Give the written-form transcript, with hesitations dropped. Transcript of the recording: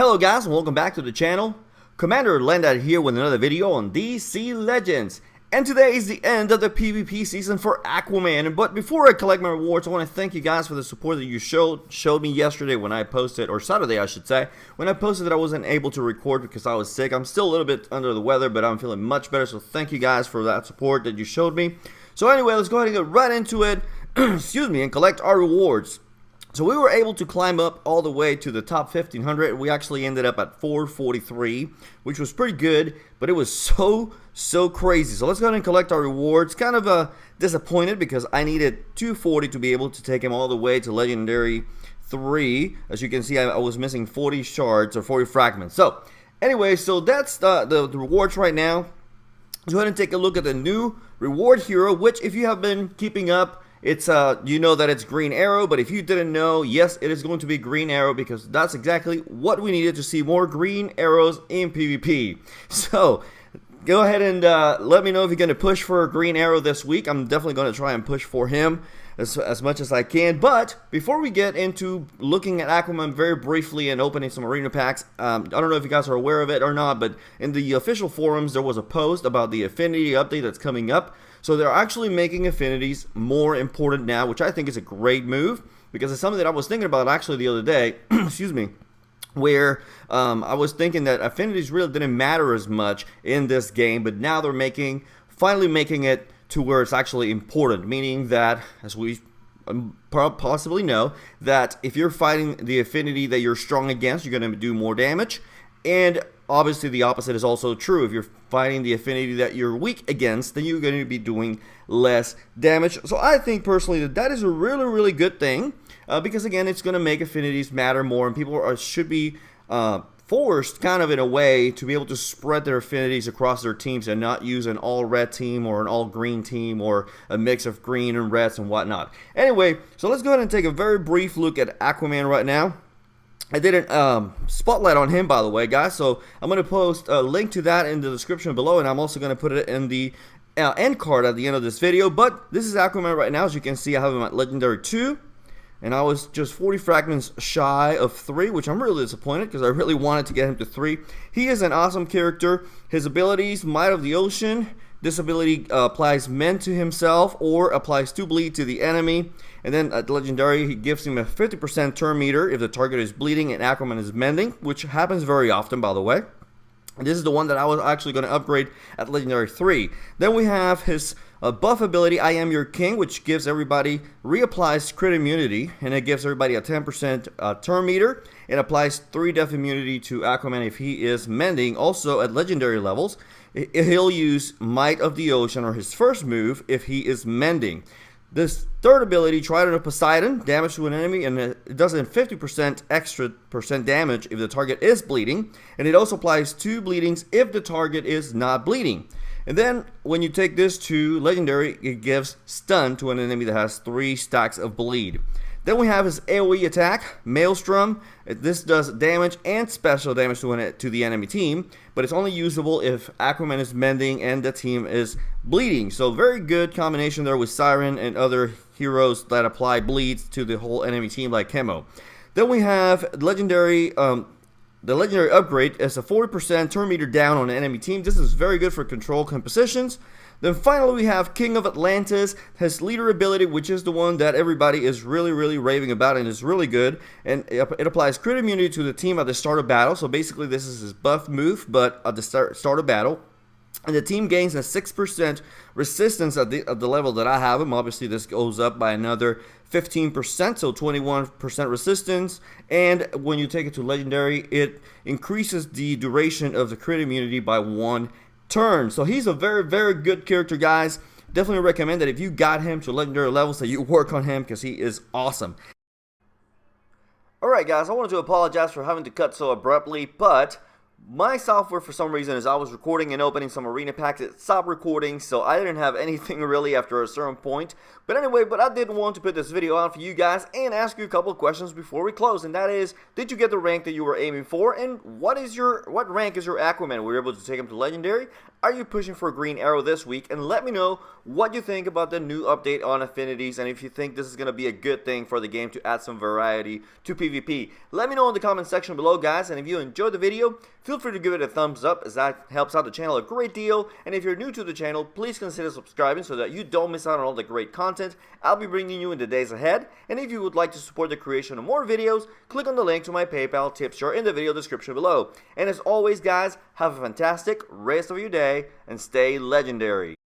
Hello guys and welcome back to the channel. Commander Landad here with another video on DC Legends. And today is the end of the PvP season for Aquaman. But before I collect my rewards, I want to thank you guys for the support that you showed me yesterday when I posted, or Saturday I should say, when I posted that I wasn't able to record because I was sick. I'm still a little bit under the weather, but I'm feeling much better, so thank you guys for that support that you showed me. So anyway, let's go ahead and get right into it, excuse me, and collect our rewards. So we were able to climb up all the way to the top 1500. We actually ended up at 443, which was pretty good, but it was so crazy. So let's go ahead and collect our rewards. Kind of disappointed because I needed 240 to be able to take him all the way to Legendary 3. As you can see, I was missing 40 shards or 40 fragments. So anyway, so that's the rewards right now. Let's go ahead and take a look at the new reward hero, which if you have been keeping up, it's you know that it's Green Arrow, but if you didn't know, yes, it is going to be Green Arrow because that's exactly what we needed to see, more green arrows in PvP. So go ahead and let me know if you're going to push for a Green Arrow this week. I'm definitely going to try and push for him as much as I can. But before we get into looking at Aquaman very briefly and opening some arena packs, I don't know if you guys are aware of it or not, but in the official forums there was a post about the Affinity update that's coming up. So they're actually making affinities more important now, which I think is a great move because it's something that I was thinking about actually the other day, excuse me, where I was thinking that affinities really didn't matter as much in this game, but now they're finally making it to where it's actually important, meaning that, as we possibly know, that if you're fighting the affinity that you're strong against, you're going to do more damage. And obviously the opposite is also true. If you're fighting the affinity that you're weak against, then you're going to be doing less damage. So I think personally that is a really good thing because again, it's going to make affinities matter more, and people should be forced kind of in a way to be able to spread their affinities across their teams and not use an all red team or an all green team or a mix of green and reds and whatnot. Anyway, so let's go ahead and take a very brief look at Aquaman right now. I didn't spotlight on him, by the way, guys, so I'm going to post a link to that in the description below, and I'm also going to put it in the end card at the end of this video. But this is Aquaman right now. As you can see, I have him at Legendary 2, and I was just 40 fragments shy of 3, which I'm really disappointed because I really wanted to get him to 3. He is an awesome character. His abilities, Might of the Ocean. This ability applies Mend to himself or applies 2 bleed to the enemy. And then at Legendary, he gives him a 50% turn meter if the target is bleeding and Aquaman is mending, which happens very often, by the way. And this is the one that I was actually going to upgrade at Legendary 3. Then we have his buff ability, I Am Your King, which gives everybody, reapplies crit immunity, and it gives everybody a 10% turn meter. It applies 3 def immunity to Aquaman if he is mending. Also at Legendary levels, he'll use Might of the Ocean or his first move if he is mending. This third ability, Trident of Poseidon, damage to an enemy, and it does 50% extra damage if the target is bleeding, and it also applies 2 bleedings if the target is not bleeding. And then when you take this to Legendary, it gives stun to an enemy that has 3 stacks of bleed. Then we have his AoE attack, Maelstrom. This does damage and special damage to the enemy team, but it's only usable if Aquaman is mending and the team is bleeding. So very good combination there with Siren and other heroes that apply bleeds to the whole enemy team like Chemo. Then we have Legendary, the Legendary upgrade is a 40% turn meter down on an enemy team. This is very good for control compositions. Then finally we have King of Atlantis, his leader ability, which is the one that everybody is really raving about and is really good. And it applies crit immunity to the team at the start of battle. So basically this is his buff move, but at the start of battle. And the team gains a 6% resistance at the level that I have him. Obviously this goes up by another 15%, so 21% resistance. And when you take it to Legendary, it increases the duration of the crit immunity by 1 turn. So he's a very good character, guys. Definitely recommend that if you got him to Legendary levels that you work on him because he is awesome. Alright guys, I wanted to apologize for having to cut so abruptly, but my software, for some reason, as I was recording and opening some arena packs, it stopped recording, so I didn't have anything really after a certain point. But anyway, I did want to put this video out for you guys and ask you a couple of questions before we close, and that is, did you get the rank that you were aiming for, and what rank is your Aquaman? Were you able to take him to Legendary? are you pushing for Green Arrow this week? And let me know what you think about the new update on affinities, and if you think this is going to be a good thing for the game to add some variety to PvP. Let me know in the comment section below, guys, and if you enjoyed the video, feel free to give it a thumbs up, as that helps out the channel a great deal. And if you're new to the channel, please consider subscribing so that you don't miss out on all the great content I'll be bringing you in the days ahead. And if you would like to support the creation of more videos, click on the link to my PayPal tip jar in the video description below. And as always, guys, have a fantastic rest of your day and stay legendary.